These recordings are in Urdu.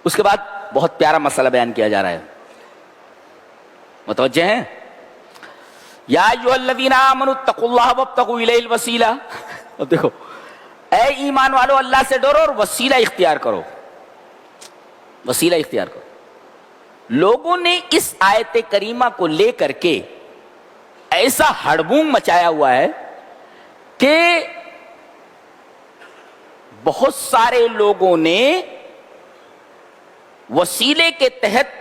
اس کے بعد بہت پیارا مسئلہ بیان کیا جا رہا ہے، متوجہ ہیں؟ یا ایھا الذین آمنوا اتقوا اللہ وابتغوا الیہ الوسیلہ. اب دیکھو، اے ایمان والو اللہ سے ڈرو اور وسیلہ اختیار کرو، وسیلہ اختیار کرو. لوگوں نے اس آیت کریمہ کو لے کر کے ایسا ہڑبونگ مچایا ہوا ہے کہ بہت سارے لوگوں نے وسیلے کے تحت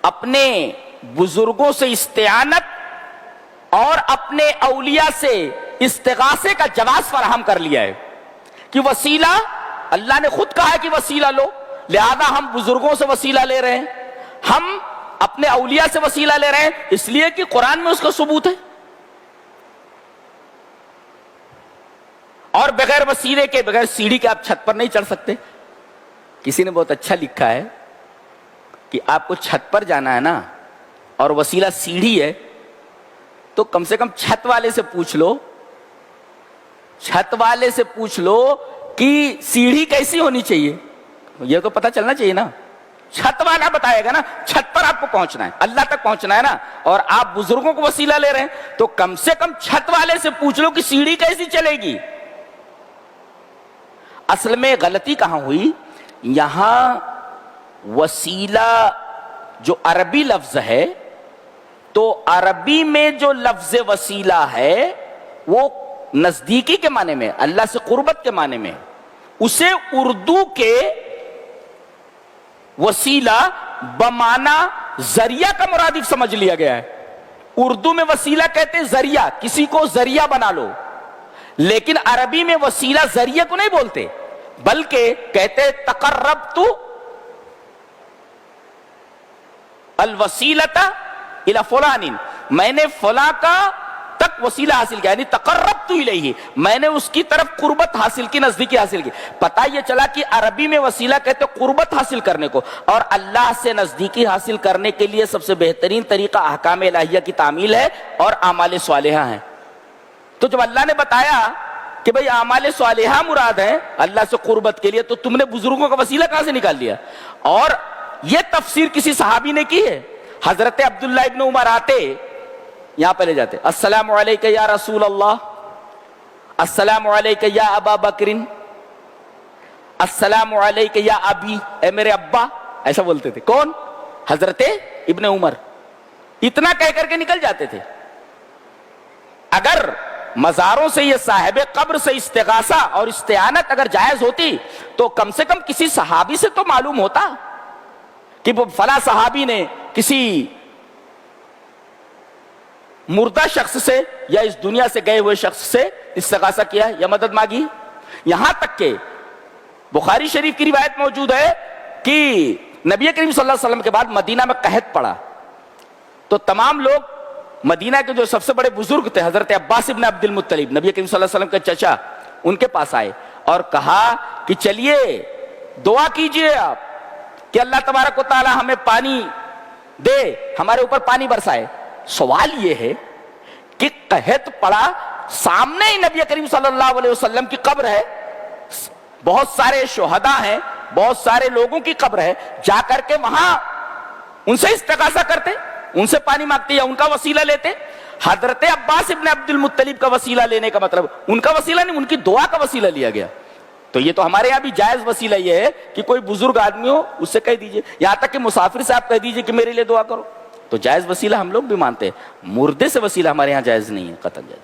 اپنے بزرگوں سے استعانت اور اپنے اولیاء سے استغاثے کا جواز فراہم کر لیا ہے کہ وسیلہ، اللہ نے خود کہا ہے کہ وسیلہ لو، لہذا ہم بزرگوں سے وسیلہ لے رہے ہیں، ہم اپنے اولیاء سے وسیلہ لے رہے ہیں اس لیے کہ قرآن میں اس کا ثبوت ہے. اور بغیر وسیلے کے، بغیر سیڑھی کے آپ چھت پر نہیں چڑھ سکتے. کسی نے بہت اچھا لکھا ہے کہ آپ کو چھت پر جانا ہے نا اور وسیلہ سیڑھی ہے تو کم سے کم چھت والے سے پوچھ لو، چھت والے سے پوچھ لو کہ سیڑھی کیسی ہونی چاہیے، یہ تو پتہ چلنا چاہیے نا. چھت والا بتائے گا نا، چھت پر آپ کو پہنچنا ہے، اللہ تک پہنچنا ہے نا، اور آپ بزرگوں کو وسیلہ لے رہے ہیں تو کم سے کم چھت والے سے پوچھ لو کہ سیڑھی کیسی چلے گی. اصل میں غلطی کہاں ہوئی؟ یہاں وسیلہ جو عربی لفظ ہے تو عربی میں جو لفظ وسیلہ ہے وہ نزدیکی کے معنی میں، اللہ سے قربت کے معنی میں، اسے اردو کے وسیلہ بمعنی ذریعہ کا مرادف سمجھ لیا گیا ہے. اردو میں وسیلہ کہتے ہیں ذریعہ، کسی کو ذریعہ بنا لو، لیکن عربی میں وسیلہ ذریعہ کو نہیں بولتے بلکہ کہتے تقربت الوسیلۃ الی فلان، میں نے فلاں کا تک وسیلہ حاصل کیا، یعنی تقربت الیہ، میں نے اس کی طرف قربت حاصل کی، نزدیکی حاصل کی. پتہ یہ چلا کہ عربی میں وسیلہ کہتے قربت حاصل کرنے کو، اور اللہ سے نزدیکی حاصل کرنے کے لیے سب سے بہترین طریقہ احکام الہیہ کی تعمیل ہے اور اعمال صالحہ ہیں. تو جب اللہ نے بتایا کہ بھئی اعمال صالحہ مراد ہے اللہ سے قربت کے لیے، تو تم نے بزرگوں کا وسیلہ کہاں سے نکال لیا؟ اور یہ تفسیر کسی صحابی نے کی ہے. حضرت عبداللہ ابن عمر آتے، یہاں پہ لے جاتے، السلام علیکہ یا رسول اللہ، السلام علیکہ یا ابا بکر، السلام علیکہ یا ابی، اے میرے ابا، ایسا بولتے تھے. کون؟ حضرت ابن عمر. اتنا کہہ کر کے نکل جاتے تھے. اگر مزاروں سے یہ صاحب قبر سے استغاثہ اور استعانت اگر جائز ہوتی تو کم سے کم کسی صحابی سے تو معلوم ہوتا کہ وہ فلاں صحابی نے کسی مردہ شخص سے یا اس دنیا سے گئے ہوئے شخص سے استغاثہ کیا یا مدد مانگی. یہاں تک کہ بخاری شریف کی روایت موجود ہے کہ نبی کریم صلی اللہ علیہ وسلم کے بعد مدینہ میں قحط پڑا تو تمام لوگ مدینہ کے جو سب سے بڑے بزرگ تھے حضرت عباس ابن عبد المطلب، نبی کریم صلی اللہ علیہ وسلم کے چچا، ان کے پاس آئے اور کہا کہ چلیے دعا کیجئے آپ کہ اللہ تبارک و تعالی ہمیں پانی دے، ہمارے اوپر پانی برسائے. سوال یہ ہے کہ قحط پڑا، سامنے ہی نبی کریم صلی اللہ علیہ وسلم کی قبر ہے، بہت سارے شہداء ہیں، بہت سارے لوگوں کی قبر ہے، جا کر کے وہاں ان سے استغاثہ کرتے، ان سے پانی مانگتے یا ان کا وسیلہ لیتے. حضرت عباس ابن عبد المطلب کا وسیلہ لینے کا مطلب ان کا وسیلہ نہیں، ان کی دعا کا وسیلہ لیا گیا. تو یہ تو ہمارے یہاں بھی جائز وسیلہ یہ ہے کہ کوئی بزرگ آدمی ہو اس سے کہہ دیجئے، یہاں تک کہ مسافر سے آپ کہہ دیجئے کہ میرے لیے دعا کرو، تو جائز وسیلہ ہم لوگ بھی مانتے ہیں. مردے سے وسیلہ ہمارے یہاں جائز نہیں ہے، قطعاً جائز.